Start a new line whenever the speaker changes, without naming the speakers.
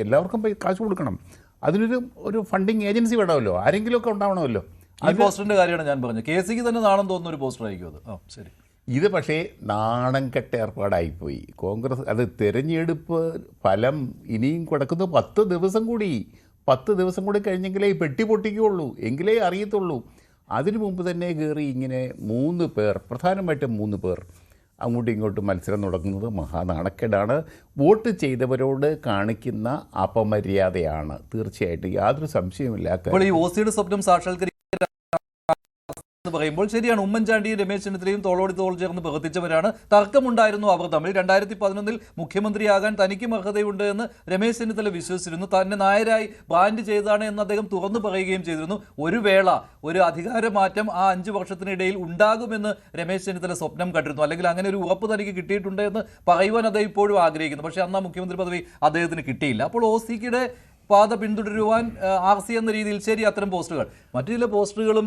എല്ലാവർക്കും കാശ് കൊടുക്കണം. അതിനൊരു ഫണ്ടിങ് ഏജൻസി വേണമല്ലോ, ആരെങ്കിലുമൊക്കെ ഉണ്ടാവണമല്ലോ.
ഈ പോസ്റ്ററിന്റെ കാര്യമാണ് ഞാൻ പറഞ്ഞത്. KCക്ക് തന്നെ നാണം തോന്നുന്ന ഒരു പോസ്റ്റർ ആയിരിക്കും അത്. ശരി,
ഇത് പക്ഷേ നാണം കെട്ട ഏർപ്പാടായിപ്പോയി. കോൺഗ്രസ് അത് തിരഞ്ഞെടുപ്പ് ഫലം ഇനിയും കിടക്കുന്നത് 10 ദിവസം കൂടി. 10 ദിവസം കൂടി കഴിഞ്ഞെങ്കിലേ ഈ പെട്ടി പൊട്ടിക്കുകയുള്ളൂ, എങ്കിലേ അറിയത്തുള്ളൂ. അതിനു മുമ്പ് തന്നെ കയറി ഇങ്ങനെ 3 പേർ, പ്രധാനമായിട്ടും 3 പേർ അങ്ങോട്ടും ഇങ്ങോട്ടും മത്സരം നടക്കുന്നത് മഹാനാണക്കേടാണ്. വോട്ട് ചെയ്തവരോട് കാണിക്കുന്ന അപമര്യാദയാണ് തീർച്ചയായിട്ടും, യാതൊരു സംശയമില്ല.
ഇപ്പോൾ ഈ OC-യുടെ സ്വപ്നം സാക്ഷാത്കരിക്കാൻ പറയുമ്പോൾ ശരിയാണ്, ഉമ്മൻചാണ്ടിയും രമേശ് ചെന്നിത്തലയും തോളോട് തോൾ ചേർന്ന് പ്രവർത്തിച്ചവരാണ്. തർക്കമുണ്ടായിരുന്നു അവർ തമ്മിൽ. 2011 മുഖ്യമന്ത്രിയാകാൻ തനിക്കും അർഹതയുണ്ട് എന്ന് രമേശ് ചെന്നിത്തല വിശ്വസിച്ചിരുന്നു. തന്നെ നായരായി ബ്രാൻഡ് ചെയ്താണ് എന്ന് അദ്ദേഹം തുറന്നു പറയുകയും ചെയ്തിരുന്നു. ഒരു വേള ഒരു അധികാരമാറ്റം ആ 5 വർഷത്തിനിടയിൽ ഉണ്ടാകുമെന്ന് രമേശ് ചെന്നിത്തല സ്വപ്നം കണ്ടിരുന്നു. അല്ലെങ്കിൽ അങ്ങനെ ഒരു ഉറപ്പ് തനിക്ക് കിട്ടിയിട്ടുണ്ട് എന്ന് പറയുവാൻ അദ്ദേഹം ഇപ്പോഴും ആഗ്രഹിക്കുന്നു. പക്ഷേ അന്ന് ആ മുഖ്യമന്ത്രി പദവി അദ്ദേഹത്തിന് കിട്ടിയില്ല. അപ്പോൾ OC-യുടെ പാത പിന്തുടരുവാൻ RC എന്ന രീതിയിൽ ശരി അത്തരം പോസ്റ്ററുകൾ, മറ്റു ചില പോസ്റ്ററുകളും